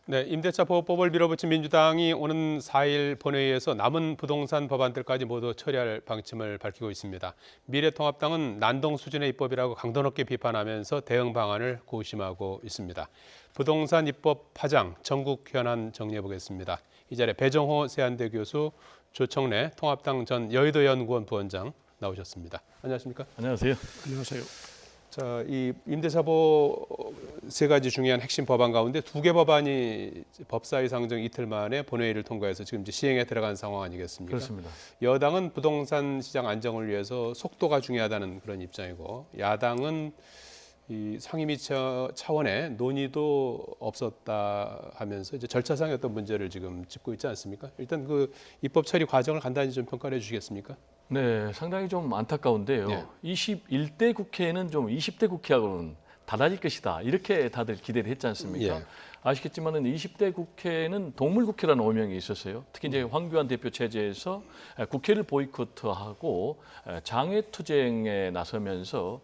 네, 임대차 보호법을 밀어붙인 민주당이 오는 4일 본회의에서 남은 부동산 법안들까지 모두 처리할 방침을 밝히고 있습니다. 미래통합당은 난동 수준의 입법이라고 강도 높게 비판하면서 대응 방안을 고심하고 있습니다. 부동산 입법 파장, 전국 현안 정리해 보겠습니다. 이 자리에 배정호 세한대 교수, 조청래 통합당 전 여의도 연구원 부원장 나오셨습니다. 안녕하십니까? 안녕하세요. 안녕하세요. 자, 이 임대차 보호 세 가지 중요한 핵심 법안 가운데 두 개 법안이 법사위 상정 이틀 만에 본회의를 통과해서 지금 이제 시행에 들어간 상황 아니겠습니까? 그렇습니다. 여당은 부동산 시장 안정을 위해서 속도가 중요하다는 그런 입장이고, 야당은 이 상임위 차원의 논의도 없었다 하면서 이제 절차상의 어떤 문제를 지금 짚고 있지 않습니까? 일단 그 입법 처리 과정을 간단히 좀 평가해 주시겠습니까? 네, 상당히 좀 안타까운데요. 네. 21대 국회는 좀 20대 국회하고는 달라질 것이다. 이렇게 다들 기대를 했지 않습니까? 예. 아시겠지만은 20대 국회는 동물국회라는 오명이 있었어요. 특히 이제 황교안 대표 체제에서 국회를 보이콧하고 장외투쟁에 나서면서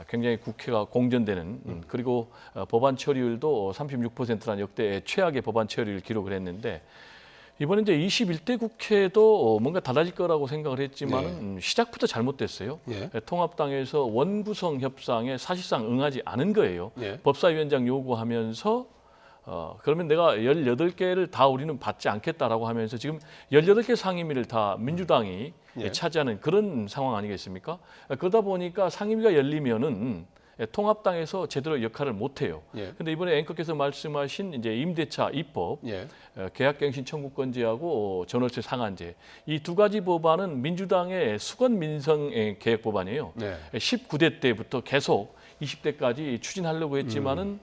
굉장히 국회가 공전되는 그리고 법안 처리율도 36%라는 역대 최악의 법안 처리를 기록을 했는데 이번에 이제 21대 국회도 뭔가 달라질 거라고 생각을 했지만은 시작부터 잘못됐어요. 예. 통합당에서 원구성 협상에 사실상 응하지 않은 거예요. 예. 법사위원장 요구하면서 그러면 내가 18개를 다 우리는 받지 않겠다라고 하면서 지금 18개 상임위를 다 민주당이 예. 차지하는 그런 상황 아니겠습니까? 그러다 보니까 상임위가 열리면은 통합당에서 제대로 역할을 못 해요. 예. 근데 이번에 앵커께서 말씀하신 이제 임대차 입법, 예. 계약갱신 청구권제하고 전월세 상한제 이 두 가지 법안은 민주당의 수건 민생 개혁 법안이에요. 네. 19대 때부터 계속 20대까지 추진하려고 했지만은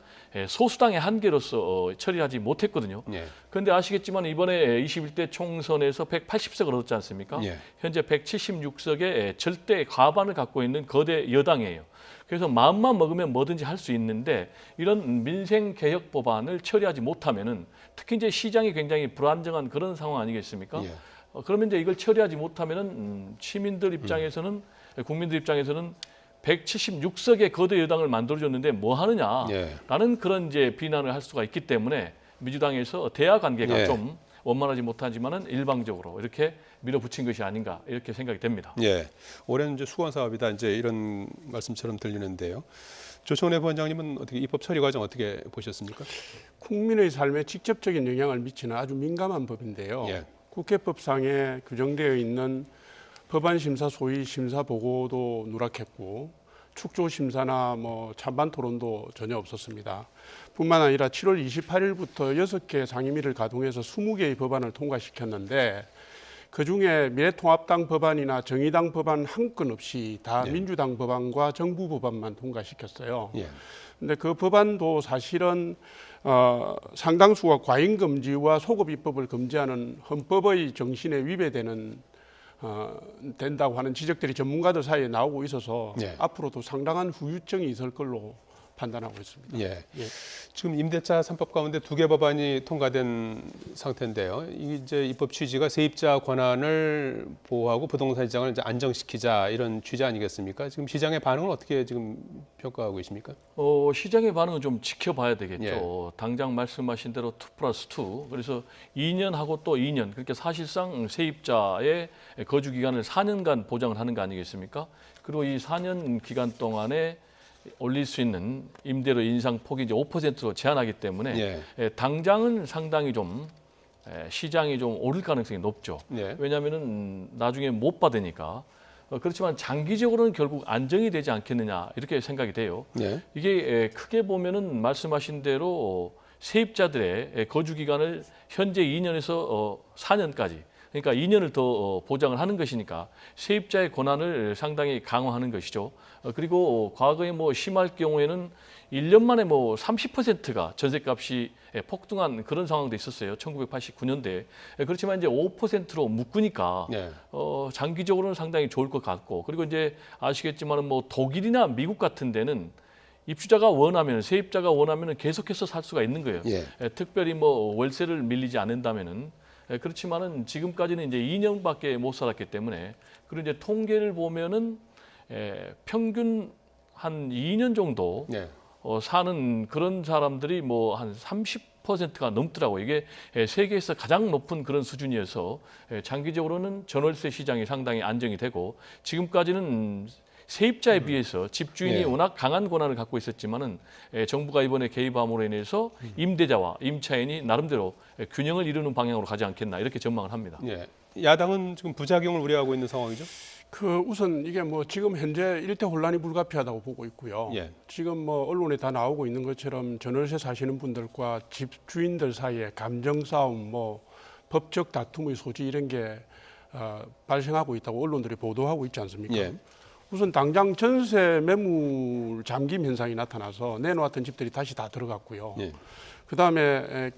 소수당의 한계로서 처리하지 못했거든요. 예. 그런데 아시겠지만 이번에 21대 총선에서 180석을 얻었지 않습니까? 예. 현재 176석의 절대 과반을 갖고 있는 거대 여당이에요. 그래서 마음만 먹으면 뭐든지 할 수 있는데 이런 민생 개혁 법안을 처리하지 못하면은 특히 이제 시장이 굉장히 불안정한 그런 상황 아니겠습니까? 예. 그러면 이제 이걸 처리하지 못하면은 시민들 입장에서는 국민들 입장에서는 176석의 거대 여당을 만들어줬는데 뭐 하느냐라는 예. 그런 이제 비난을 할 수가 있기 때문에 민주당에서 대화 관계가 예. 좀 원만하지 못하지만은 일방적으로 이렇게 밀어붙인 것이 아닌가 이렇게 생각이 됩니다. 예, 올해는 이제 수건 사업이다 이제 이런 말씀처럼 들리는데요. 조청래 부원장님은 어떻게 입법 처리 과정 어떻게 보셨습니까? 국민의 삶에 직접적인 영향을 미치는 아주 민감한 법인데요. 예. 국회법상에 규정되어 있는 법안 심사 소위 심사 보고도 누락했고 축조 심사나 뭐 찬반 토론도 전혀 없었습니다. 뿐만 아니라 7월 28일부터 6개 상임위를 가동해서 20개의 법안을 통과시켰는데 그중에 미래통합당 법안이나 정의당 법안 한 건 없이 다 네. 민주당 법안과 정부 법안만 통과시켰어요. 예. 근데 그 법안도 사실은 상당수가 과잉 금지와 소급 입법을 금지하는 헌법의 정신에 위배되는 된다고 하는 지적들이 전문가들 사이에 나오고 있어서 예. 앞으로도 상당한 후유증이 있을 걸로 판단하고 있습니다. 예. 예. 지금 임대차 3법 가운데 두 개 법안이 통과된 상태인데요. 이제 입법 취지가 세입자 권한을 보호하고 부동산 시장을 이제 안정시키자 이런 취지 아니겠습니까? 지금 시장의 반응은 어떻게 지금 평가하고 계십니까? 시장의 반응은 좀 지켜봐야 되겠죠. 예. 당장 말씀하신 대로 2+2 그래서 2년하고 또 2년 그러니까 사실상 세입자의 거주 기간을 4년간 보장을 하는 거 아니겠습니까? 그리고 이 4년 기간 동안에 올릴 수 있는 임대료 인상 폭이 이제 5%로 제한하기 때문에 당장은 상당히 좀 시장이 좀 오를 가능성이 높죠. 예. 왜냐하면은 나중에 못 받으니까. 그렇지만 장기적으로는 결국 안정이 되지 않겠느냐 이렇게 생각이 돼요. 예. 이게 크게 보면은 말씀하신 대로 세입자들의 거주 기간을 현재 2년에서 4년까지 그러니까 2년을 더 보장을 하는 것이니까 세입자의 권한을 상당히 강화하는 것이죠. 그리고 과거에 뭐 심할 경우에는 1년 만에 뭐 30%가 전셋값이 폭등한 그런 상황도 있었어요. 1989년대에. 그렇지만 이제 5%로 묶으니까 예. 장기적으로는 상당히 좋을 것 같고 그리고 이제 아시겠지만 뭐 독일이나 미국 같은 데는 입주자가 원하면 세입자가 원하면 계속해서 살 수가 있는 거예요. 예. 특별히 뭐 월세를 밀리지 않는다면은 그렇지만은 지금까지는 이제 2년밖에 못 살았기 때문에 그리고 이제 통계를 보면은 평균 한 2년 정도 예. 사는 그런 사람들이 뭐 한 40%가 넘더라고요. 이게 세계에서 가장 높은 그런 수준이어서 장기적으로는 전월세 시장이 상당히 안정이 되고 지금까지는 세입자에 비해서 집주인이 예. 워낙 강한 권한을 갖고 있었지만은 정부가 이번에 개입함으로 인해서 임대자와 임차인이 나름대로 균형을 이루는 방향으로 가지 않겠나 이렇게 전망을 합니다. 예. 야당은 지금 부작용을 우려하고 있는 상황이죠? 우선 이게 뭐 지금 현재 일대 혼란이 불가피하다고 보고 있고요. 예. 지금 뭐 언론에 다 나오고 있는 것처럼 전월세 사시는 분들과 집주인들 사이에 감정 싸움, 뭐 법적 다툼의 소지 이런 게 발생하고 있다고 언론들이 보도하고 있지 않습니까? 예. 우선 당장 전세 매물 잠김 현상이 나타나서 내놓았던 집들이 다시 다 들어갔고요. 예. 그다음에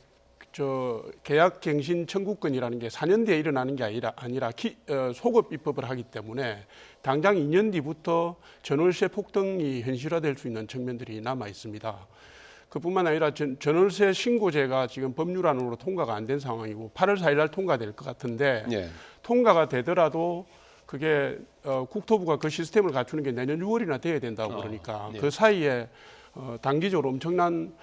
계약 갱신 청구권이라는 게 4년 뒤에 일어나는 게 아니라 소급 입법을 하기 때문에 당장 2년 뒤부터 전월세 폭등이 현실화될 수 있는 측면들이 남아 있습니다. 그뿐만 아니라 전월세 신고제가 지금 법률안으로 통과가 안 된 상황이고 8월 4일 날 통과될 것 같은데 예. 통과가 되더라도 그게 국토부가 그 시스템을 갖추는 게 내년 6월이나 돼야 된다고 그러니까 예. 그 사이에 단기적으로 엄청난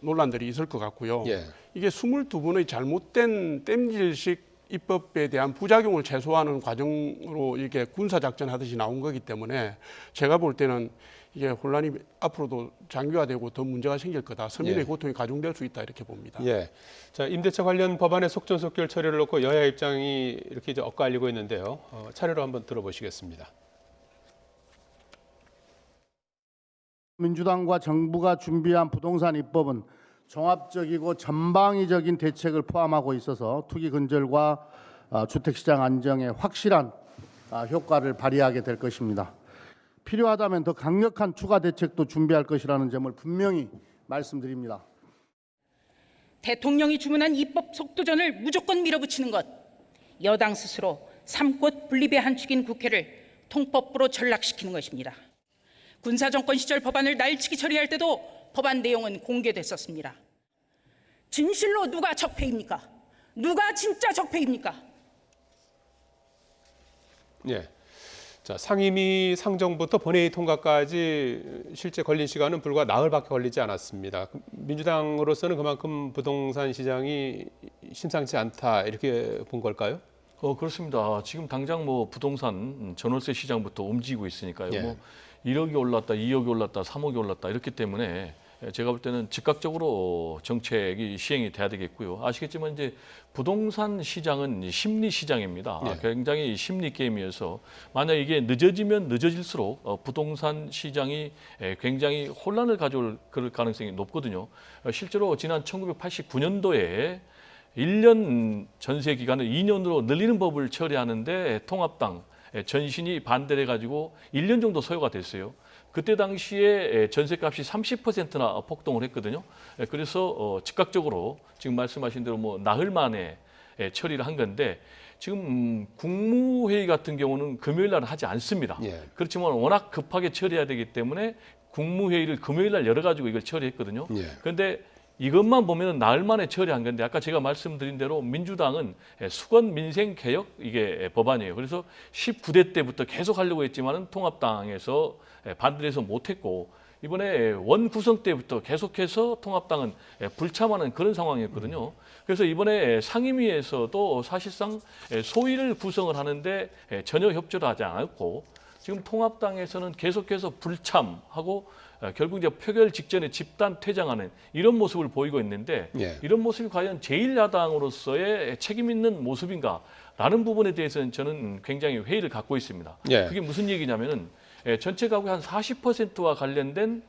논란들이 있을 것 같고요. 예. 이게 22번의 잘못된 땜질식 입법에 대한 부작용을 최소화하는 과정으로 이게 군사작전 하듯이 나온 거기 때문에 제가 볼 때는 이게 혼란이 앞으로도 장기화되고 더 문제가 생길 거다. 서민의 예. 고통이 가중될 수 있다 이렇게 봅니다. 예. 자, 임대차 관련 법안의 속전속결 처리를 놓고 여야 입장이 이렇게 이제 엇갈리고 있는데요. 차례로 한번 들어보시겠습니다. 민주당과 정부가 준비한 부동산 입법은 종합적이고 전방위적인 대책을 포함하고 있어서 투기 근절과 주택시장 안정에 확실한 효과를 발휘하게 될 것입니다. 필요하다면 더 강력한 추가 대책도 준비할 것이라는 점을 분명히 말씀드립니다. 대통령이 주문한 입법 속도전을 무조건 밀어붙이는 것, 여당 스스로 삼꽃 분립의 한 축인 국회를 통법부로 전락시키는 것입니다. 군사정권 시절 법안을 날치기 처리할 때도 법안 내용은 공개됐었습니다. 진실로 누가 적폐입니까? 누가 진짜 적폐입니까? 예. 자, 상임위 상정부터 본회의 통과까지 실제 걸린 시간은 불과 나흘밖에 걸리지 않았습니다. 민주당으로서는 그만큼 부동산 시장이 심상치 않다 이렇게 본 걸까요? 그렇습니다. 지금 당장 뭐 부동산 전월세 시장부터 움직이고 있으니까요. 예. 뭐 1억이 올랐다, 2억이 올랐다, 3억이 올랐다 이렇기 때문에 제가 볼 때는 즉각적으로 정책이 시행이 돼야 되겠고요. 아시겠지만 이제 부동산 시장은 심리 시장입니다. 예. 굉장히 심리 게임이어서 만약 이게 늦어지면 늦어질수록 부동산 시장이 굉장히 혼란을 가져올 그럴 가능성이 높거든요. 실제로 지난 1989년도에 1년 전세 기간을 2년으로 늘리는 법을 처리하는데 통합당 전신이 반대를 해가지고 1년 정도 소요가 됐어요. 그때 당시에 전세값이 30%나 폭등을 했거든요. 그래서 즉각적으로 지금 말씀하신 대로 뭐 나흘 만에 처리를 한 건데 지금 국무회의 같은 경우는 금요일 날 하지 않습니다. 예. 그렇지만 워낙 급하게 처리해야 되기 때문에 국무회의를 금요일 날 열어가지고 이걸 처리했거든요. 예. 그런데 이것만 보면 나흘 만에 처리한 건데 아까 제가 말씀드린 대로 민주당은 수건 민생 개혁 이게 법안이에요. 그래서 19대 때부터 계속 하려고 했지만은 통합당에서 반대를 해서 못했고 이번에 원 구성 때부터 계속해서 통합당은 불참하는 그런 상황이었거든요. 그래서 이번에 상임위에서도 사실상 소위를 구성을 하는데 전혀 협조를 하지 않았고 지금 통합당에서는 계속해서 불참하고 결국 이제 표결 직전에 집단 퇴장하는 이런 모습을 보이고 있는데 예. 이런 모습이 과연 제1야당으로서의 책임 있는 모습인가라는 부분에 대해서는 저는 굉장히 회의를 갖고 있습니다. 예. 그게 무슨 얘기냐면은 전체 가구의 한 40%와 관련된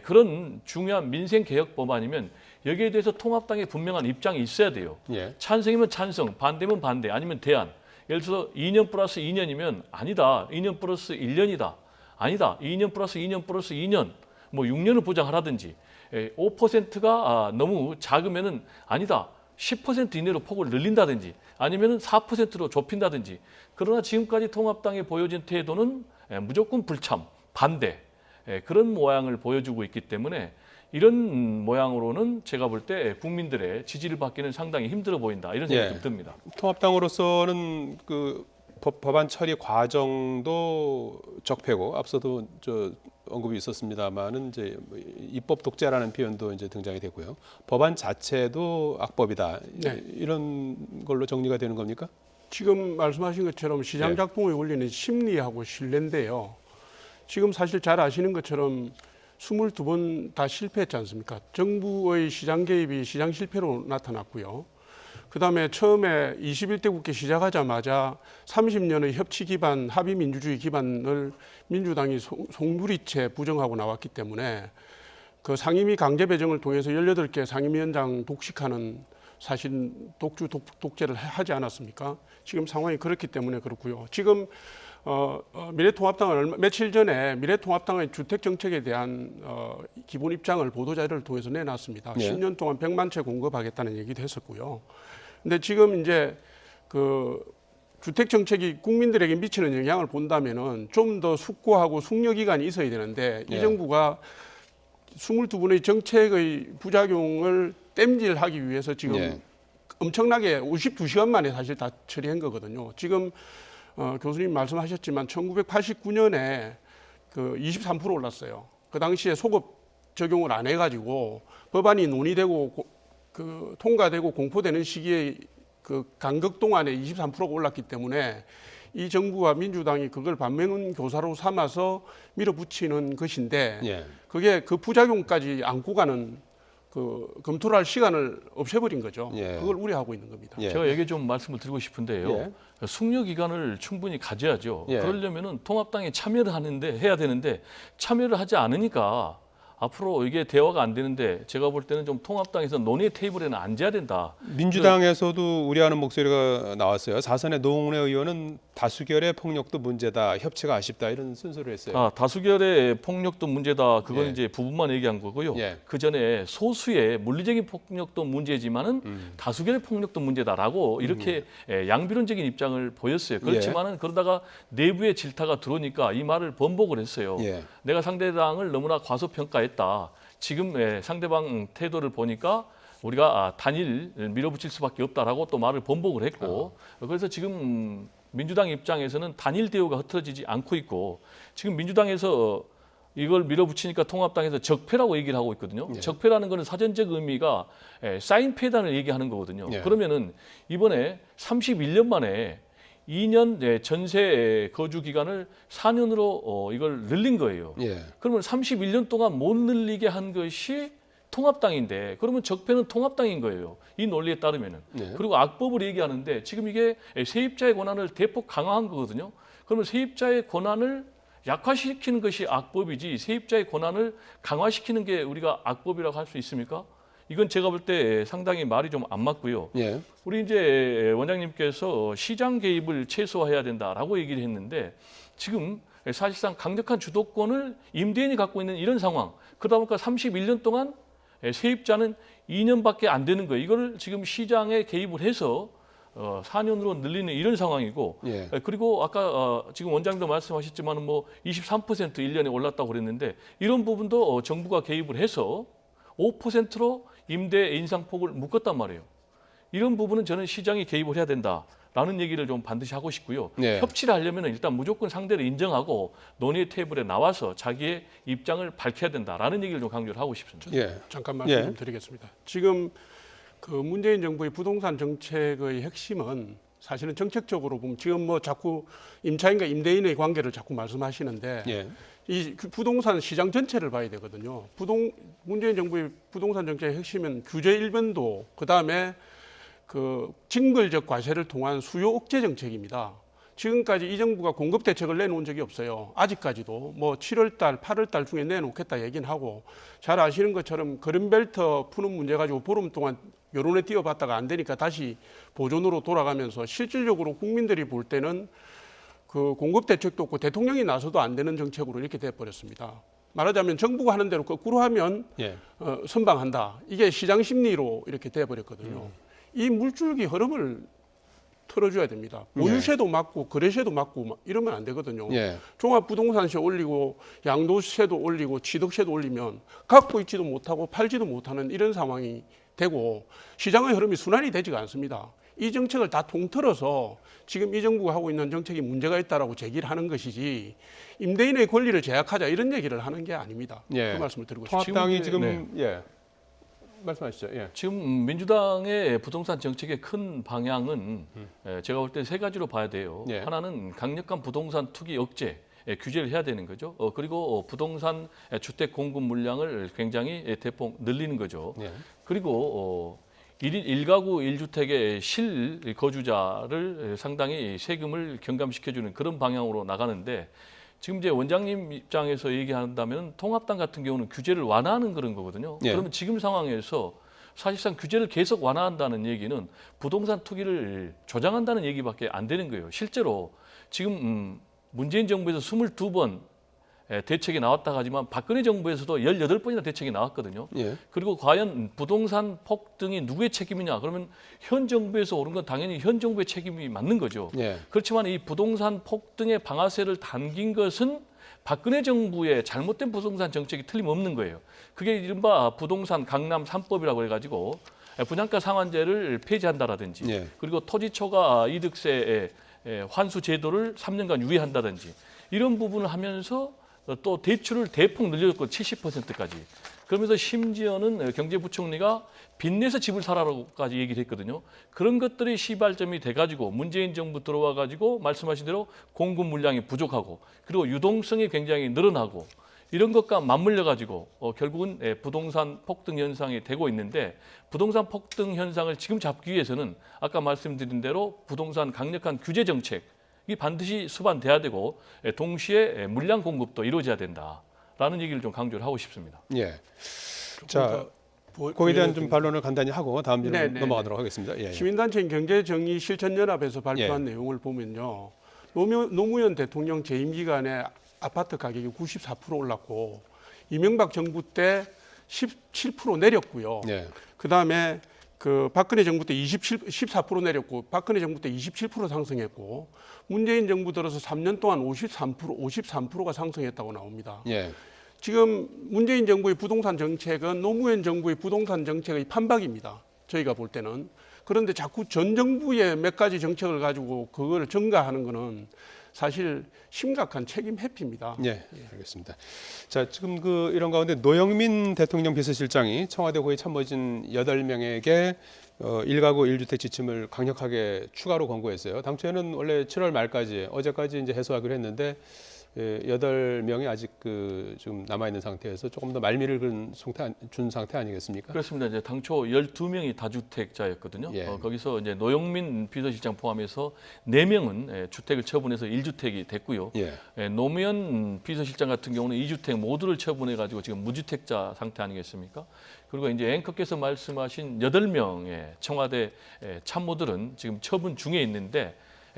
그런 중요한 민생 개혁 법안이면 여기에 대해서 통합당의 분명한 입장이 있어야 돼요. 예. 찬성이면 찬성, 반대면 반대, 아니면 대안. 예를 들어서 2년 플러스 2년이면 아니다. 2년 플러스 1년이다. 아니다. 2년 플러스 2년 플러스 2년. 뭐 6년을 보장하라든지 5%가 너무 작으면은 아니다. 10% 이내로 폭을 늘린다든지 아니면은 4%로 좁힌다든지 그러나 지금까지 통합당이 보여진 태도는 무조건 불참, 반대 그런 모양을 보여주고 있기 때문에 이런 모양으로는 제가 볼 때 국민들의 지지를 받기는 상당히 힘들어 보인다 이런 생각이 좀 듭니다. 통합당으로서는 그 법안 처리 과정도 적폐고 앞서도 언급이 있었습니다만은 이제 뭐 입법 독재라는 표현도 이제 등장이 되고요. 법안 자체도 악법이다. 네. 이런 걸로 정리가 되는 겁니까? 지금 말씀하신 것처럼 시장 작동의 원리는 심리하고 신뢰인데요. 지금 사실 잘 아시는 것처럼 22번 다 실패했지 않습니까? 정부의 시장 개입이 시장 실패로 나타났고요. 그다음에 처음에 21대 국회 시작하자마자 30년의 협치 기반, 합의 민주주의 기반을 민주당이 송두리째 부정하고 나왔기 때문에 그 상임위 강제 배정을 통해서 18개 상임위원장 독식하는 사실 독재를 하지 않았습니까? 지금 상황이 그렇기 때문에 그렇고요. 지금 미래통합당은 며칠 전에 미래통합당의 주택 정책에 대한 기본 입장을 보도자료를 통해서 내놨습니다. 네. 10년 동안 100만 채 공급하겠다는 얘기도 했었고요. 근데 지금 이제 그 주택 정책이 국민들에게 미치는 영향을 본다면은 좀 더 숙고하고 숙려 기간이 있어야 되는데 이 정부가 22번의 정책의 부작용을 땜질하기 위해서 지금 엄청나게 52시간 만에 사실 다 처리한 거거든요. 지금 교수님 말씀하셨지만 1989년에 그 23% 올랐어요. 그 당시에 소급 적용을 안 해가지고 법안이 논의되고 그 통과되고 공포되는 시기에 그 간극 동안에 23%가 올랐기 때문에 이 정부와 민주당이 그걸 반면교사로 삼아서 밀어붙이는 것인데 그게 그 부작용까지 안고 가는 그 검토를 할 시간을 없애버린 거죠. 그걸 우려하고 있는 겁니다. 제가 여기 좀 말씀을 드리고 싶은데요. 숙려 기간을 충분히 가져야죠. 그러려면은 통합당에 참여를 해야 되는데 참여를 하지 않으니까 앞으로 이게 대화가 안 되는데 제가 볼 때는 좀 통합당에서 논의 테이블에는 앉아야 된다. 민주당에서도 우려하는 목소리가 나왔어요. 사선의 노웅래 의원은 다수결의 폭력도 문제다, 협치가 아쉽다 이런 순서를 했어요. 다수결의 폭력도 문제다. 그건 이제 부분만 얘기한 거고요. 그 전에 소수의 물리적인 폭력도 문제지만은 다수결의 폭력도 문제다라고 이렇게 양비론적인 입장을 보였어요. 그렇지만은 그러다가 내부의 질타가 들어오니까 이 말을 번복을 했어요. 내가 상대당을 너무나 과소평가했다. 지금 상대방 태도를 보니까 우리가 단일 밀어붙일 수밖에 없다라고 또 말을 번복을 했고 그래서 지금 민주당 입장에서는 단일 대우가 흐트러지지 않고 있고 지금 민주당에서 이걸 밀어붙이니까 통합당에서 적폐라고 얘기를 하고 있거든요. 적폐라는 거는 사전적 의미가 사인폐단을 얘기하는 거거든요. 그러면은 이번에 31년 만에 2년 전세 거주 기간을 4년으로 이걸 늘린 거예요. 그러면 31년 동안 못 늘리게 한 것이 통합당인데 그러면 적폐는 통합당인 거예요. 이 논리에 따르면은. 그리고 악법을 얘기하는데 지금 이게 세입자의 권한을 대폭 강화한 거거든요. 그러면 세입자의 권한을 약화시키는 것이 악법이지 세입자의 권한을 강화시키는 게 우리가 악법이라고 할 수 있습니까? 이건 제가 볼 때 상당히 말이 좀 안 맞고요. 우리 이제 원장님께서 시장 개입을 최소화해야 된다라고 얘기를 했는데 지금 사실상 강력한 주도권을 임대인이 갖고 있는 이런 상황. 그러다 보니까 31년 동안 세입자는 2년밖에 안 되는 거예요. 이걸 지금 시장에 개입을 해서 4년으로 늘리는 이런 상황이고 그리고 아까 지금 원장님도 말씀하셨지만 뭐 23% 1년에 올랐다고 그랬는데 이런 부분도 정부가 개입을 해서 5%로 임대 인상폭을 묶었단 말이에요. 이런 부분은 저는 시장이 개입을 해야 된다라는 얘기를 좀 반드시 하고 싶고요. 협치를 하려면 일단 무조건 상대를 인정하고 논의 테이블에 나와서 자기의 입장을 밝혀야 된다라는 얘기를 좀 강조를 하고 싶습니다. 잠깐 말씀 좀 드리겠습니다. 지금 그 문재인 정부의 부동산 정책의 핵심은 사실은 정책적으로 보면 지금 뭐 자꾸 임차인과 임대인의 관계를 자꾸 말씀하시는데 이 부동산 시장 전체를 봐야 되거든요. 문재인 정부의 부동산 정책의 핵심은 규제 일변도, 그 다음에 그 징벌적 과세를 통한 수요 억제 정책입니다. 지금까지 이 정부가 공급 대책을 내놓은 적이 없어요. 아직까지도 뭐 7월달, 8월달 중에 내놓겠다 얘기는 하고 잘 아시는 것처럼 그린벨트 푸는 문제 가지고 보름 동안 여론에 띄워봤다가 안 되니까 다시 보존으로 돌아가면서 실질적으로 국민들이 볼 때는 그 공급 대책도 없고 대통령이 나서도 안 되는 정책으로 이렇게 돼버렸습니다. 말하자면 정부가 하는 대로 거꾸로 하면 선방한다. 이게 시장 심리로 이렇게 돼버렸거든요. 이 물줄기 흐름을 틀어줘야 됩니다. 보유세도 맞고 거래세도 맞고 이러면 안 되거든요. 종합부동산세 올리고 양도세도 올리고 취득세도 올리면 갖고 있지도 못하고 팔지도 못하는 이런 상황이 되고 시장의 흐름이 순환이 되지가 않습니다. 이 정책을 다 통틀어서 지금 이 정부가 하고 있는 정책이 문제가 있다라고 제기를 하는 것이지 임대인의 권리를 제약하자 이런 얘기를 하는 게 아닙니다. 예. 그 말씀을 드리고 싶습니다. 통합당이 지금 지금 예. 말씀하시죠. 예. 지금 민주당의 부동산 정책의 큰 방향은 제가 볼 때 세 가지로 봐야 돼요. 예. 하나는 강력한 부동산 투기 억제 규제를 해야 되는 거죠. 그리고 부동산 주택 공급 물량을 굉장히 대폭 늘리는 거죠. 예. 그리고 일가구 1주택의 실거주자를 상당히 세금을 경감시켜주는 그런 방향으로 나가는데 지금 이제 원장님 입장에서 얘기한다면 통합당 같은 경우는 규제를 완화하는 그런 거거든요. 예. 그러면 지금 상황에서 사실상 규제를 계속 완화한다는 얘기는 부동산 투기를 조장한다는 얘기밖에 안 되는 거예요. 실제로 지금 문재인 정부에서 22번 대책이 나왔다 하지만 박근혜 정부에서도 18번이나 대책이 나왔거든요. 예. 그리고 과연 부동산 폭등이 누구의 책임이냐? 그러면 현 정부에서 오른 건 당연히 현 정부의 책임이 맞는 거죠. 예. 그렇지만 이 부동산 폭등의 방아쇠를 당긴 것은 박근혜 정부의 잘못된 부동산 정책이 틀림없는 거예요. 그게 이른바 부동산 강남 3법이라고 해가지고 분양가 상한제를 폐지한다라든지 예. 그리고 토지초과 이득세 환수 제도를 3년간 유예한다든지 이런 부분을 하면서 또 대출을 대폭 늘렸고 70%까지. 그러면서 심지어는 경제부총리가 빚내서 집을 사라고까지 얘기를 했거든요. 그런 것들이 시발점이 돼가지고 문재인 정부 들어와가지고 말씀하신 대로 공급 물량이 부족하고 그리고 유동성이 굉장히 늘어나고 이런 것과 맞물려가지고 결국은 부동산 폭등 현상이 되고 있는데 부동산 폭등 현상을 지금 잡기 위해서는 아까 말씀드린 대로 부동산 강력한 규제 정책 이 반드시 수반돼야 되고 동시에 물량 공급도 이루어져야 된다라는 얘기를 좀 강조를 하고 싶습니다. 예. 자, 거기에 대한 좀 반론을 간단히 하고 다음 질문 네네네. 넘어가도록 하겠습니다. 예, 예. 시민단체인 경제정의실천연합에서 발표한 내용을 보면요. 노무현 대통령 재임 기간에 아파트 가격이 94% 올랐고 이명박 정부 때 17% 내렸고요. 예. 그다음에 그 박근혜 정부 때 14% 내렸고 박근혜 정부 때 27% 상승했고 문재인 정부 들어서 3년 동안 53%가 상승했다고 나옵니다. 예. 지금 문재인 정부의 부동산 정책은 노무현 정부의 부동산 정책의 판박입니다. 저희가 볼 때는. 그런데 자꾸 전 정부의 몇 가지 정책을 가지고 그걸 전가하는 것은 사실 심각한 책임 회피입니다. 예, 알겠습니다. 자, 지금 이런 가운데 노영민 대통령 비서실장이 청와대 고위 참모진 8명에게 1가구 1주택 지침을 강력하게 추가로 권고했어요. 당초에는 원래 7월 말까지 어제까지 이제 해소하기로 했는데 8명이 아직 지금 남아 있는 상태에서 조금 더 말미를 준 상태 아니겠습니까? 그렇습니다. 이제 당초 12명이 다주택자였거든요. 예. 거기서 이제 노영민 비서실장 포함해서 4명은 주택을 처분해서 1주택이 됐고요. 예. 노무현 비서실장 같은 경우는 2주택 모두를 처분해 가지고 지금 무주택자 상태 아니겠습니까? 그리고 이제 앵커께서 말씀하신 8명의 청와대 참모들은 지금 처분 중에 있는데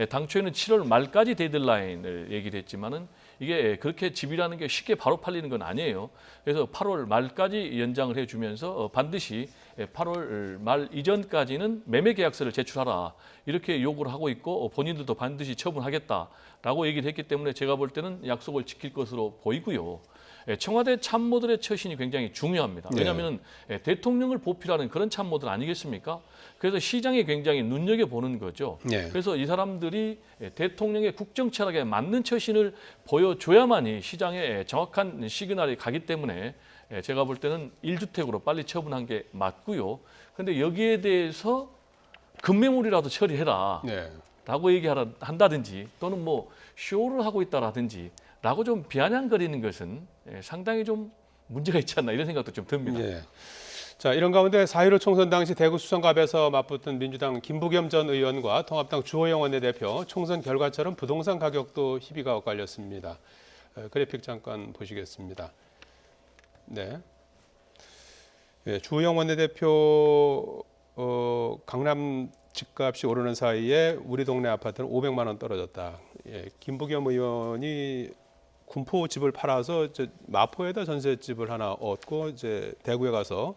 당초에는 7월 말까지 데드라인을 얘기를 했지만은 이게 그렇게 집이라는 게 쉽게 바로 팔리는 건 아니에요. 그래서 8월 말까지 연장을 해주면서 반드시 8월 말 이전까지는 매매 계약서를 제출하라 이렇게 요구를 하고 있고 본인들도 반드시 처분하겠다라고 얘기를 했기 때문에 제가 볼 때는 약속을 지킬 것으로 보이고요. 청와대 참모들의 처신이 굉장히 중요합니다. 왜냐하면 대통령을 보필하는 그런 참모들 아니겠습니까? 그래서 시장이 굉장히 눈여겨보는 거죠. 네. 그래서 이 사람들이 대통령의 국정 철학에 맞는 처신을 보여줘야만이 시장에 정확한 시그널이 가기 때문에 제가 볼 때는 1주택으로 빨리 처분한 게 맞고요. 그런데 여기에 대해서 급매물이라도 처리해라 네. 라고 얘기한다든지 또는 뭐 쇼를 하고 있다라든지 라고 좀 비아냥거리는 것은 상당히 좀 문제가 있지 않나 이런 생각도 좀 듭니다. 예. 자, 이런 가운데 4.15 총선 당시 대구 수성갑에서 맞붙은 민주당 김부겸 전 의원과 통합당 주호영 원내대표 총선 결과처럼 부동산 가격도 희비가 엇갈렸습니다. 그래픽 잠깐 보시겠습니다. 네. 예, 주호영 원내대표 강남 집값이 오르는 사이에 우리 동네 아파트는 500만 원 떨어졌다. 예, 김부겸 의원이 군포 집을 팔아서 마포에다 전셋집을 하나 얻고 이제 대구에 가서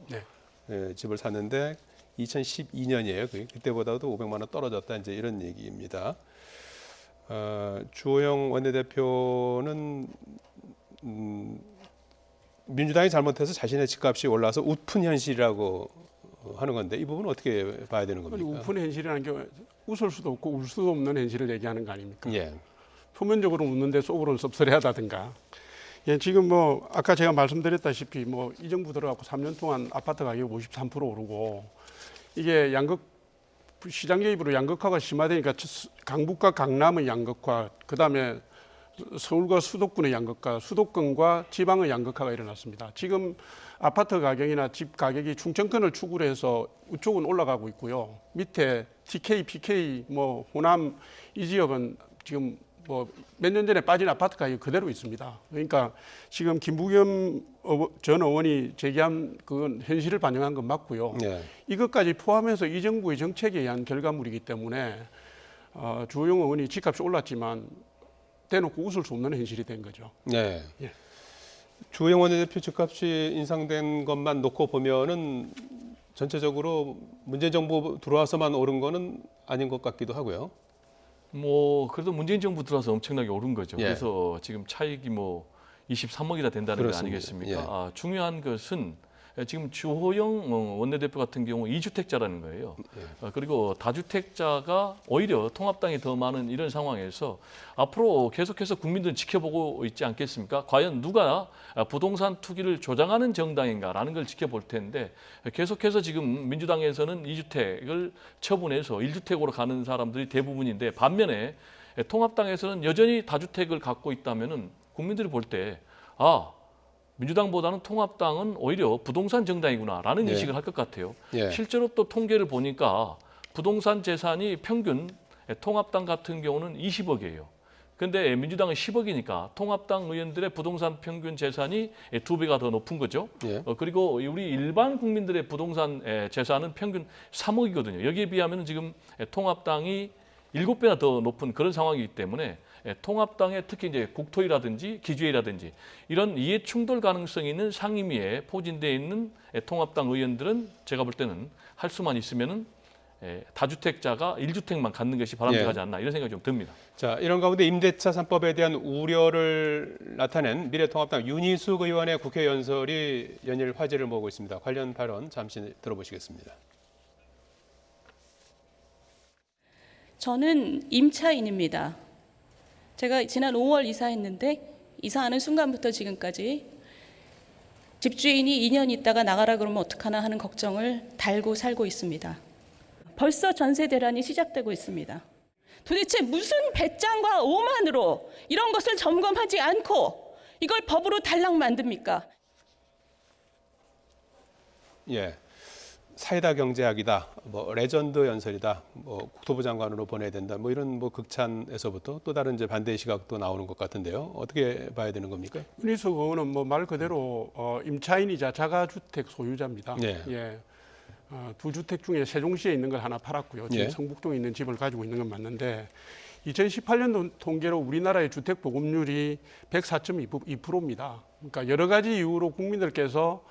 집을 샀는데 2012년이에요. 그때보다도 500만 원 떨어졌다. 이제 이런 얘기입니다. 주호영 원내대표는 민주당이 잘못해서 자신의 집값이 올라서 웃픈 현실이라고 하는 건데 이 부분은 어떻게 봐야 되는 아니, 겁니까? 우픈 현실이라는 게 웃을 수도 없고 울 수도 없는 현실을 얘기하는 거 아닙니까? 예. 표면적으로 웃는데 속으로는 씁쓸해하다든가. 예, 지금 뭐 아까 제가 말씀드렸다시피 뭐 이 정부 들어가고 3년 동안 아파트 가격이 53% 오르고 이게 시장 개입으로 양극화가 심화되니까 강북과 강남의 양극화, 그다음에 서울과 수도권의 양극화, 수도권과 지방의 양극화가 일어났습니다. 지금 아파트 가격이나 집 가격이 충청권을 축으로 해서 우쪽은 올라가고 있고요. 밑에 TK, PK, 뭐 호남 이 지역은 지금 뭐 몇 년 전에 빠진 아파트 가격이 그대로 있습니다. 그러니까 지금 김부겸 전 의원이 제기한 그건 현실을 반영한 건 맞고요. 예. 이것까지 포함해서 이 정부의 정책에 의한 결과물이기 때문에 주호영 의원이 집값이 올랐지만 대놓고 웃을 수 없는 현실이 된 거죠. 네. 예. 주호영 원내대표 집값이 인상된 것만 놓고 보면은 전체적으로 문재인 정부 들어와서만 오른 거는 아닌 것 같기도 하고요. 뭐 그래도 문재인 정부 들어와서 엄청나게 오른 거죠. 예. 그래서 지금 차익이 뭐 23억이나 된다는 거 그렇습니다. 아니겠습니까? 예. 중요한 것은 지금 주호영 원내대표 같은 경우 2주택자라는 거예요. 그리고 다주택자가 오히려 통합당이 더 많은 이런 상황에서 앞으로 계속해서 국민들은 지켜보고 있지 않겠습니까? 과연 누가 부동산 투기를 조장하는 정당인가라는 걸 지켜볼 텐데 계속해서 지금 민주당에서는 2주택을 처분해서 1주택으로 가는 사람들이 대부분인데 반면에 통합당에서는 여전히 다주택을 갖고 있다면은 국민들이 볼 때 민주당보다는 통합당은 오히려 부동산 정당이구나라는 네. 인식을 할 것 같아요. 예. 실제로 또 통계를 보니까 부동산 재산이 평균 통합당 같은 경우는 20억이에요. 그런데 민주당은 10억이니까 통합당 의원들의 부동산 평균 재산이 2배가 더 높은 거죠. 예. 그리고 우리 일반 국민들의 부동산 재산은 평균 3억이거든요. 여기에 비하면 지금 통합당이 7배나 더 높은 그런 상황이기 때문에 통합당의 특히 이제 국토위라든지 기주회라든지 이런 이해 충돌 가능성이 있는 상임위에 포진되어 있는 통합당 의원들은 제가 볼 때는 할 수만 있으면은 다주택자가 1주택만 갖는 것이 바람직하지 않나 이런 생각이 좀 듭니다. 자, 이런 가운데 임대차 3법에 대한 우려를 나타낸 미래통합당 윤희숙 의원의 국회 연설이 연일 화제를 모으고 있습니다. 관련 발언 잠시 들어보시겠습니다. 저는 임차인입니다. 제가 지난 5월 이사했는데 이사하는 순간부터 지금까지 집주인이 2년 있다가 나가라 그러면 어떡하나 하는 걱정을 달고 살고 있습니다. 벌써 전세 대란이 시작되고 있습니다. 도대체 무슨 배짱과 오만으로 이런 것을 점검하지 않고 이걸 법으로 달랑 만듭니까? 예. 사이다 경제학이다, 뭐 레전드 연설이다, 뭐 국토부 장관으로 보내야 된다, 뭐 이런 뭐 극찬에서부터 또 다른 이제 반대 시각도 나오는 것 같은데요. 어떻게 봐야 되는 겁니까? 윤희숙 의원은 뭐 말 그대로 임차인이자 자가주택 소유자입니다. 네. 예. 두 주택 중에 세종시에 있는 걸 하나 팔았고요. 지금 예. 성북동에 있는 집을 가지고 있는 건 맞는데 2018년 통계로 우리나라의 주택 보급률이 104.2%입니다. 그러니까 여러 가지 이유로 국민들께서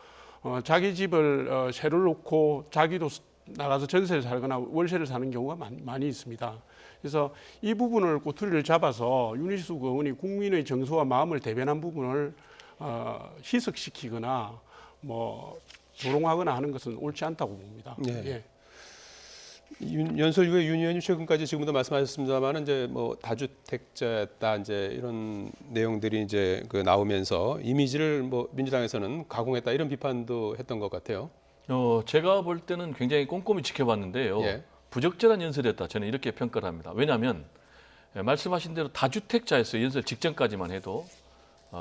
자기 집을 세를 놓고 자기도 나가서 전세를 살거나 월세를 사는 경우가 많이 있습니다. 그래서 이 부분을 꼬투리를 잡아서 윤희숙 의원이 국민의 정서와 마음을 대변한 부분을 희석시키거나 뭐 조롱하거나 하는 것은 옳지 않다고 봅니다. 네. 예. 연설 이후에 윤 의원님 최근까지 지금도 말씀하셨습니다만 이제 뭐 다주택자다 이제 이런 내용들이 이제 그 나오면서 이미지를 뭐 민주당에서는 가공했다 이런 비판도 했던 것 같아요. 제가 볼 때는 굉장히 꼼꼼히 지켜봤는데요. 예. 부적절한 연설이었다. 저는 이렇게 평가를 합니다. 왜냐하면 말씀하신 대로 다주택자였어요. 연설 직전까지만 해도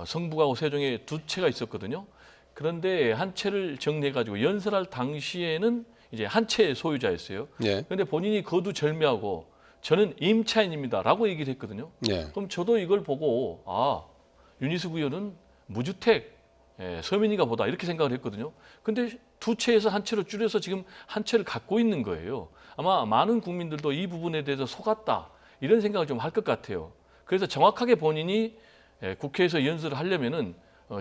성북하고 세종에 두 채가 있었거든요. 그런데 한 채를 정리해가지고 연설할 당시에는 이제 한 채의 소유자였어요. 예. 그런데 본인이 거두절미하고 저는 임차인입니다라고 얘기를 했거든요. 예. 그럼 저도 이걸 보고 윤희숙 의원은 무주택 서민인가 보다 이렇게 생각을 했거든요. 근데 두 채에서 한 채로 줄여서 지금 한 채를 갖고 있는 거예요. 아마 많은 국민들도 이 부분에 대해서 속았다 이런 생각을 좀 할 것 같아요. 그래서 정확하게 본인이 국회에서 연설을 하려면은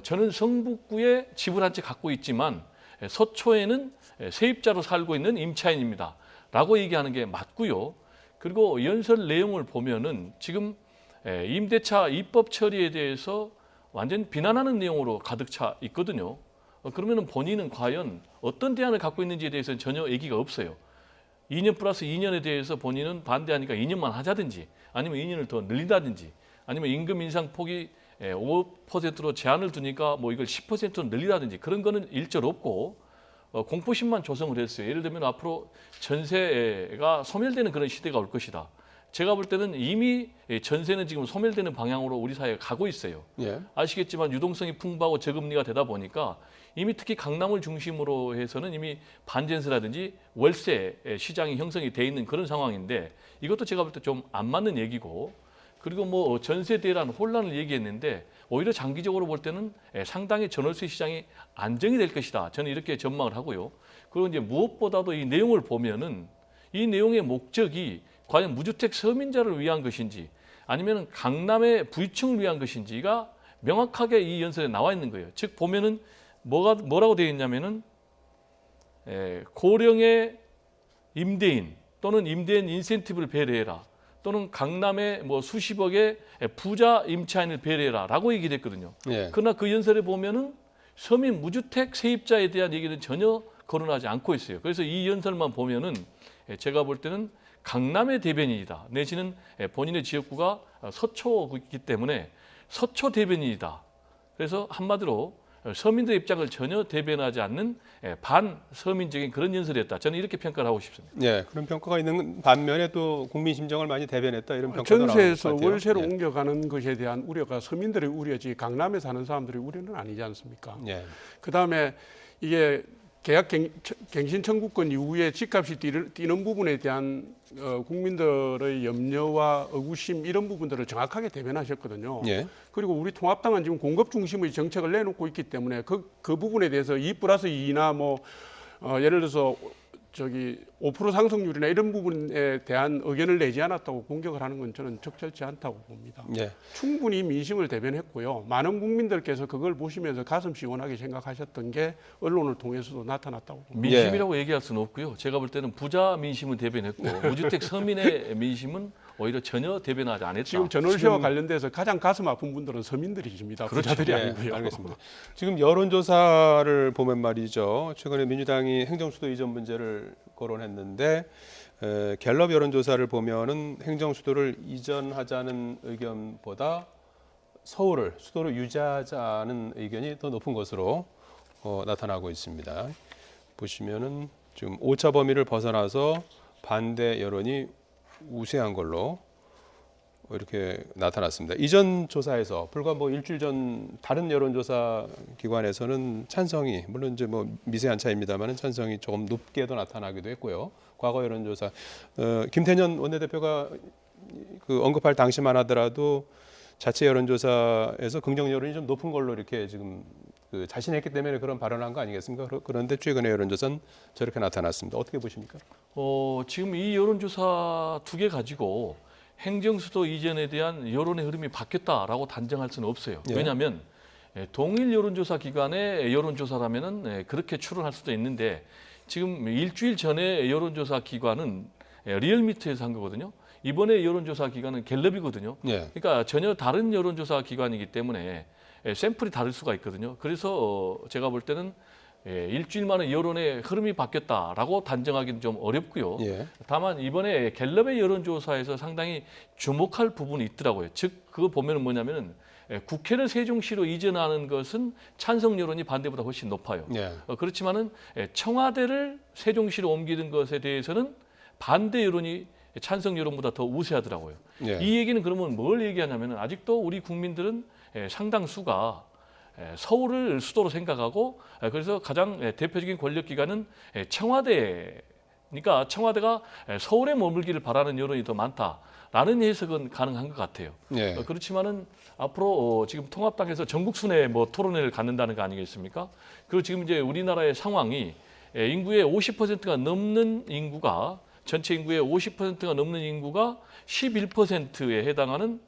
저는 성북구에 집을 한 채 갖고 있지만 서초에는 세입자로 살고 있는 임차인입니다. 라고 얘기하는 게 맞고요. 그리고 연설 내용을 보면은 지금 임대차 입법 처리에 대해서 완전 비난하는 내용으로 가득 차 있거든요. 그러면은 본인은 과연 어떤 대안을 갖고 있는지에 대해서는 전혀 얘기가 없어요. 2년 플러스 2년에 대해서 본인은 반대하니까 2년만 하자든지 아니면 2년을 더 늘린다든지 아니면 임금 인상 폭이 5%로 제한을 두니까 뭐 이걸 10%로 늘리다든지 그런 거는 일절 없고 공포심만 조성을 했어요. 예를 들면 앞으로 전세가 소멸되는 그런 시대가 올 것이다. 제가 볼 때는 이미 전세는 지금 소멸되는 방향으로 우리 사회가 가고 있어요. 예. 아시겠지만 유동성이 풍부하고 저금리가 되다 보니까 이미 특히 강남을 중심으로 해서는 이미 반전세라든지 월세 시장이 형성이 돼 있는 그런 상황인데 이것도 제가 볼 때 좀 안 맞는 얘기고 그리고 뭐 전세 대란 혼란을 얘기했는데 오히려 장기적으로 볼 때는 상당히 전월세 시장이 안정이 될 것이다. 저는 이렇게 전망을 하고요. 그리고 이제 무엇보다도 이 내용을 보면은 이 내용의 목적이 과연 무주택 서민자를 위한 것인지 아니면 강남의 부유층을 위한 것인지가 명확하게 이 연설에 나와 있는 거예요. 즉 보면은 뭐라고 되어 있냐면은 고령의 임대인 또는 임대인 인센티브를 배려해라. 또는 강남의 뭐 수십억의 부자 임차인을 배려해라라고 얘기됐거든요. 예. 그러나 그 연설에 보면은 서민 무주택 세입자에 대한 얘기는 전혀 거론하지 않고 있어요. 그래서 이 연설만 보면은 제가 볼 때는 강남의 대변인이다. 내지는 본인의 지역구가 서초이기 때문에 서초 대변인이다. 그래서 한마디로 서민들의 입장을 전혀 대변하지 않는 반서민적인 그런 연설이었다. 저는 이렇게 평가를 하고 싶습니다. 예, 그런 평가가 있는 반면에 또 국민 심정을 많이 대변했다 이런 평가도 나올 것 전세에서 같아요. 월세로 예. 옮겨가는 것에 대한 우려가 서민들의 우려지 강남에 사는 사람들의 우려는 아니지 않습니까? 예. 그다음에 이게 계약 갱신 청구권 이후에 집값이 뛰는 부분에 대한 국민들의 염려와 의구심 이런 부분들을 정확하게 대변하셨거든요. 예. 그리고 우리 통합당은 지금 공급 중심의 정책을 내놓고 있기 때문에 그 부분에 대해서 2+2나 뭐 예를 들어서 저기 5% 상승률이나 이런 부분에 대한 의견을 내지 않았다고 공격을 하는 건 저는 적절치 않다고 봅니다. 예. 충분히 민심을 대변했고요. 많은 국민들께서 그걸 보시면서 가슴 시원하게 생각하셨던 게 언론을 통해서도 나타났다고 봅니다. 민심이라고 얘기할 수는 없고요. 제가 볼 때는 부자 민심은 대변했고 무주택 서민의 민심은 오히려 전혀 대변하지 않았다. 지금 전월세와 관련돼서 가장 가슴 아픈 분들은 서민들이십니다. 부자들이 예, 아니고요. 알겠습니다. 지금 여론조사를 보면 말이죠. 최근에 민주당이 행정수도 이전 문제를 거론했는데 갤럽 여론조사를 보면은 행정수도를 이전하자는 의견보다 서울을 수도로 유지하자는 의견이 더 높은 것으로 나타나고 있습니다. 보시면은 지금 오차 범위를 벗어나서 반대 여론이 우세한 걸로 이렇게 나타났습니다. 이전 조사에서 불과 뭐 일주일 전 다른 여론조사 기관에서는 찬성이 물론 이제 뭐 미세한 차이입니다만은 찬성이 조금 높게도 나타나기도 했고요. 과거 여론조사 김태년 원내대표가 그 언급할 당시만 하더라도 자체 여론조사에서 긍정 여론이 좀 높은 걸로 이렇게 지금 그 자신했기 때문에 그런 발언한 거 아니겠습니까? 그런데 최근의 여론조사는 저렇게 나타났습니다. 어떻게 보십니까? 지금 이 여론조사 두 개 가지고 행정수도 이전에 대한 여론의 흐름이 바뀌었다라고 단정할 수는 없어요. 예. 왜냐하면 동일 여론조사 기관의 여론조사라면은 그렇게 추론할 수도 있는데 지금 일주일 전에 여론조사 기관은 리얼미터에서 한 거거든요. 이번에 여론조사 기관은 갤럽이거든요. 예. 그러니까 전혀 다른 여론조사 기관이기 때문에 샘플이 다를 수가 있거든요. 그래서 제가 볼 때는 일주일 만에 여론의 흐름이 바뀌었다라고 단정하기는 좀 어렵고요. 예. 다만 이번에 갤럽의 여론조사에서 상당히 주목할 부분이 있더라고요. 즉 그거 보면은 뭐냐면은 국회를 세종시로 이전하는 것은 찬성 여론이 반대보다 훨씬 높아요. 예. 그렇지만은 청와대를 세종시로 옮기는 것에 대해서는 반대 여론이 찬성 여론보다 더 우세하더라고요. 예. 이 얘기는 그러면 뭘 얘기하냐면은 아직도 우리 국민들은 상당수가 서울을 수도로 생각하고 그래서 가장 대표적인 권력기관은 청와대니까 청와대가 서울에 머물기를 바라는 여론이 더 많다라는 해석은 가능한 것 같아요. 예. 그렇지만은 앞으로 지금 통합당에서 전국 순회 뭐 토론회를 갖는다는 거 아니겠습니까? 그리고 지금 이제 우리나라의 상황이 인구의 50%가 넘는 인구가 전체 인구의 50%가 넘는 인구가 11%에 해당하는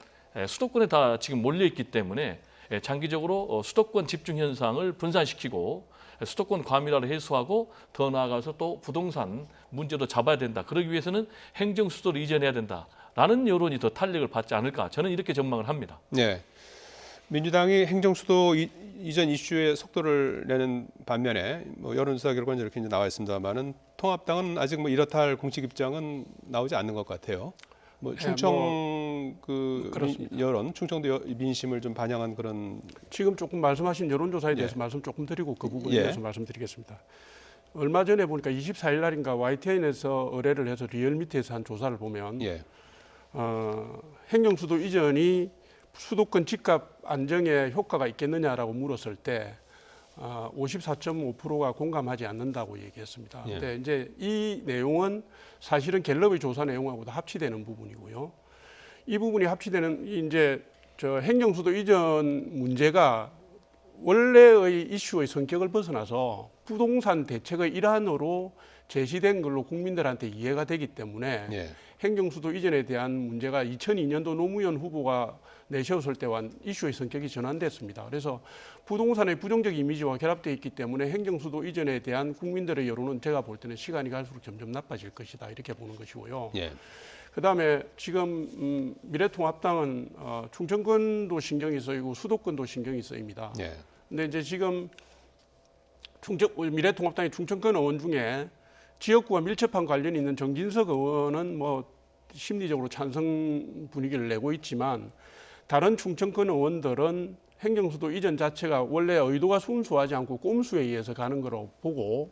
수도권에 다 지금 몰려 있기 때문에 장기적으로 수도권 집중 현상을 분산시키고 수도권 과밀화를 해소하고 더 나아가서 또 부동산 문제도 잡아야 된다. 그러기 위해서는 행정 수도를 이전해야 된다라는 여론이 더 탄력을 받지 않을까. 저는 이렇게 전망을 합니다. 네. 민주당이 행정수도 이전 이슈에 속도를 내는 반면에 뭐 여론조사 결과는 이렇게 이제 나와 있습니다만은 통합당은 아직 뭐 이렇다 할 공식 입장은 나오지 않는 것 같아요. 뭐 충청 여론, 충청도 민심을 좀 반영한 그런 지금 조금 말씀하신 여론조사에 대해서 예. 말씀 조금 드리고 그 부분에 예. 대해서 말씀드리겠습니다. 얼마 전에 보니까 24일 날인가 YTN에서 의뢰를 해서 리얼미터에서 한 조사를 보면 예. 행정수도 이전이 수도권 집값 안정에 효과가 있겠느냐라고 물었을 때 54.5%가 공감하지 않는다고 얘기했습니다. 예. 근데 이제 이 내용은 사실은 갤럽의 조사 내용하고도 합치되는 부분이고요. 이 부분이 합치되는 이제 저 행정수도 이전 문제가 원래의 이슈의 성격을 벗어나서 부동산 대책의 일환으로 제시된 걸로 국민들한테 이해가 되기 때문에 예. 행정수도 이전에 대한 문제가 2002년도 노무현 후보가 내세웠을 때와 이슈의 성격이 전환됐습니다. 그래서 부동산의 부정적 이미지와 결합되어 있기 때문에 행정수도 이전에 대한 국민들의 여론은 제가 볼 때는 시간이 갈수록 점점 나빠질 것이다 이렇게 보는 것이고요. 예. 그다음에 지금 미래통합당은 충청권도 신경이 쓰이고 수도권도 신경이 쓰입니다. 예. 근데 이제 지금 미래통합당의 충청권 의원 중에 지역구와 밀접한 관련이 있는 정진석 의원은 뭐 심리적으로 찬성 분위기를 내고 있지만 다른 충청권 의원들은 행정수도 이전 자체가 원래 의도가 순수하지 않고 꼼수에 의해서 가는 거로 보고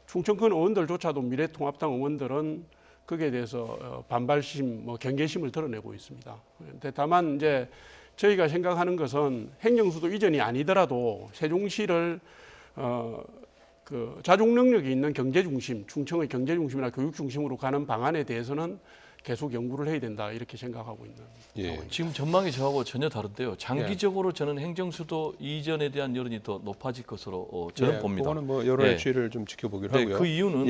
충청권 의원들조차도 미래통합당 의원들은 거기에 대해서 반발심, 뭐 경계심을 드러내고 있습니다. 근데 다만 이제 저희가 생각하는 것은 행정수도 이전이 아니더라도 세종시를 그 자족 능력이 있는 경제 중심, 충청의 경제 중심이나 교육 중심으로 가는 방안에 대해서는 계속 연구를 해야 된다 이렇게 생각하고 있는 상황입니다. 지금 전망이 저하고 전혀 다른데요. 장기적으로 저는 행정수도 이전에 대한 여론이 더 높아질 것으로 저는 봅니다. 그거는 뭐 여론의 예. 추이를 좀 지켜보기로 네, 하고요. 그 이유는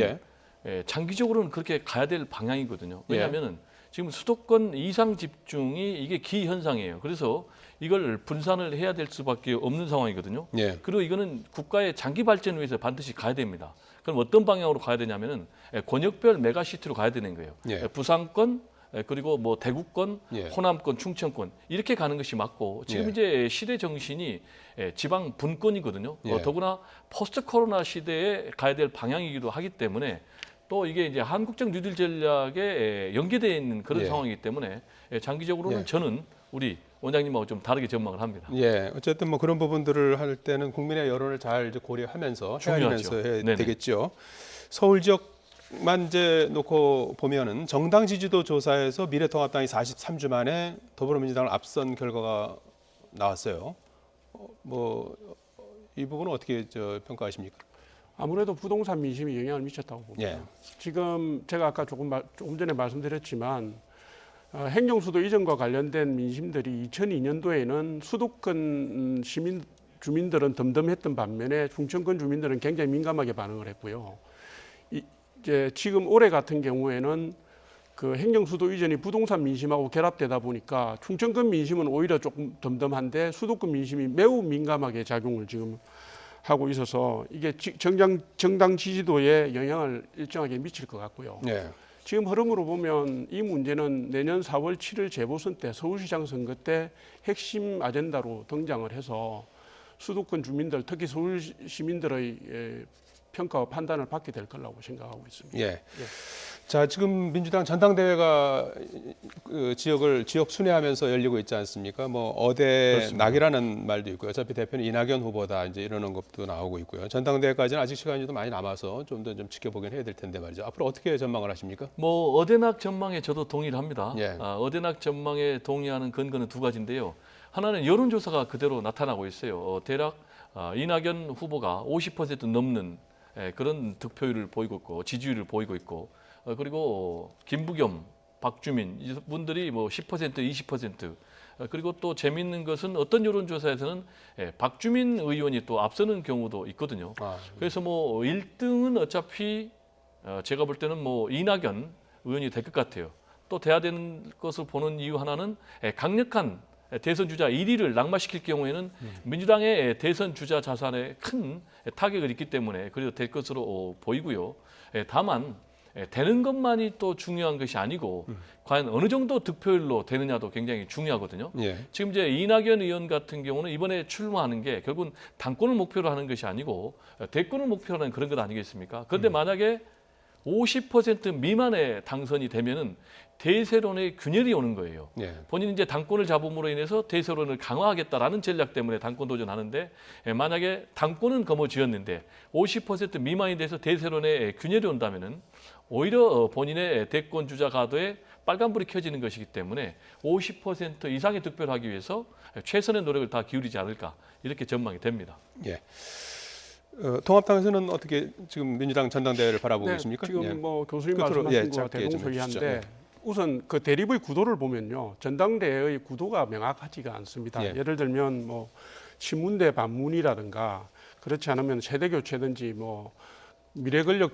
예. 장기적으로는 그렇게 가야 될 방향이거든요. 왜냐하면 지금 수도권 이상 집중이 이게 기현상이에요. 그래서 이걸 분산을 해야 될 수밖에 없는 상황이거든요. 예. 그리고 이거는 국가의 장기 발전을 위해서 반드시 가야 됩니다. 그럼 어떤 방향으로 가야 되냐면은 권역별 메가시티로 가야 되는 거예요. 예. 부산권 그리고 뭐 대구권, 예. 호남권, 충청권 이렇게 가는 것이 맞고 지금 예. 이제 시대 정신이 지방 분권이거든요. 예. 더구나 포스트 코로나 시대에 가야 될 방향이기도 하기 때문에 또 이게 이제 한국적 뉴딜 전략에 연계되어 있는 그런 예. 상황이기 때문에 장기적으로는 예. 저는 우리 원장님하고 좀 다르게 전망을 합니다. 예, 어쨌든 뭐 그런 부분들을 할 때는 국민의 여론을 잘 이제 고려하면서 헤아리면서 중요하죠. 해야 네네. 되겠죠. 서울 지역만 이제 놓고 보면은 정당 지지도 조사에서 미래통합당이 43주 만에 더불어민주당을 앞선 결과가 나왔어요. 뭐 이 부분은 어떻게 평가하십니까? 아무래도 부동산 민심이 영향을 미쳤다고 봅니다. 예. 지금 제가 아까 조금 전에 말씀드렸지만 행정수도 이전과 관련된 민심들이 2002년도에는 수도권 주민들은 덤덤했던 반면에 충청권 주민들은 굉장히 민감하게 반응을 했고요. 이제 지금 올해 같은 경우에는 그 행정수도 이전이 부동산 민심하고 결합되다 보니까 충청권 민심은 오히려 조금 덤덤한데 수도권 민심이 매우 민감하게 작용을 지금 하고 있어서 이게 정당 지지도에 영향을 일정하게 미칠 것 같고요. 예. 지금 흐름으로 보면 이 문제는 내년 4월 7일 재보선 때 서울시장 선거 때 핵심 아젠다로 등장을 해서 수도권 주민들 특히 서울 시민들의 평가와 판단을 받게 될 거라고 생각하고 있습니다. 예. 자, 지금 민주당 전당대회가 그 지역 순회하면서 열리고 있지 않습니까? 뭐 어대 그렇습니다. 낙이라는 말도 있고요. 어차피 대표는 이낙연 후보다 이제 이러는 것도 나오고 있고요. 전당대회까지는 아직 시간이 좀 많이 남아서 좀 더 좀 지켜보긴 해야 될 텐데 말이죠. 앞으로 어떻게 전망을 하십니까? 뭐 어대낙 전망에 저도 동의를 합니다. 예. 어대낙 전망에 동의하는 근거는 두 가지인데요. 하나는 여론조사가 그대로 나타나고 있어요. 대략 이낙연 후보가 50% 넘는 그런 득표율을 보이고 있고 지지율을 보이고 있고 그리고 김부겸, 박주민 이분들이 뭐 10%, 20% 그리고 또 재미있는 것은 어떤 여론조사에서는 박주민 의원이 또 앞서는 경우도 있거든요. 그래서 뭐 1등은 어차피 제가 볼 때는 뭐 이낙연 의원이 될 것 같아요. 또 돼야 되는 것을 보는 이유 하나는 강력한 대선 주자 1위를 낙마시킬 경우에는 민주당의 대선 주자 자산에 큰 타격을 입기 때문에 그래도 될 것으로 보이고요. 다만 되는 것만이 또 중요한 것이 아니고 과연 어느 정도 득표율로 되느냐도 굉장히 중요하거든요. 예. 지금 이제 이낙연 의원 같은 경우는 이번에 출마하는 게 결국은 당권을 목표로 하는 것이 아니고 대권을 목표로 하는 그런 것 아니겠습니까? 그런데 만약에 50% 미만의 당선이 되면은 대세론의 균열이 오는 거예요. 예. 본인이 이제 당권을 잡음으로 인해서 대세론을 강화하겠다라는 전략 때문에 당권 도전하는데 만약에 당권은 거머쥐었는데 50% 미만이 돼서 대세론의 균열이 온다면은 오히려 본인의 대권 주자 가도에 빨간불이 켜지는 것이기 때문에 50% 이상의 득표를 하기 위해서 최선의 노력을 다 기울이지 않을까 이렇게 전망이 됩니다. 예. 통합당에서는 어떻게 지금 민주당 전당대회를 바라보고 네, 계십니까? 지금 예. 뭐 교수님 끝으로, 말씀하신 예, 거와 짧게 좀 대동소이한데 해주시죠. 우선 그 대립의 구도를 보면요, 전당대회의 구도가 명확하지가 않습니다. 예. 예를 들면 뭐 친문대 반문이라든가 그렇지 않으면 세대 교체든지 뭐 미래 권력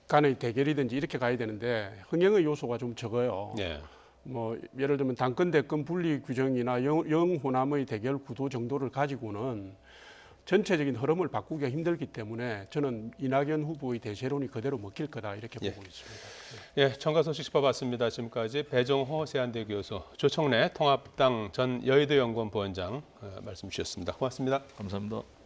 간의 대결이든지 이렇게 가야 되는데 흥행의 요소가 좀 적어요. 예. 뭐 예를 들면 당권 대권 분리 규정이나 영호남의 대결 구도 정도를 가지고는 전체적인 흐름을 바꾸기가 힘들기 때문에 저는 이낙연 후보의 대세론이 그대로 먹힐 거다 이렇게 예. 보고 있습니다. 예, 청가 소식 짚어봤습니다. 지금까지 배종호 세한대 교수, 조청래 통합당 전 여의도 연구원 부원장 말씀 주셨습니다. 고맙습니다. 감사합니다.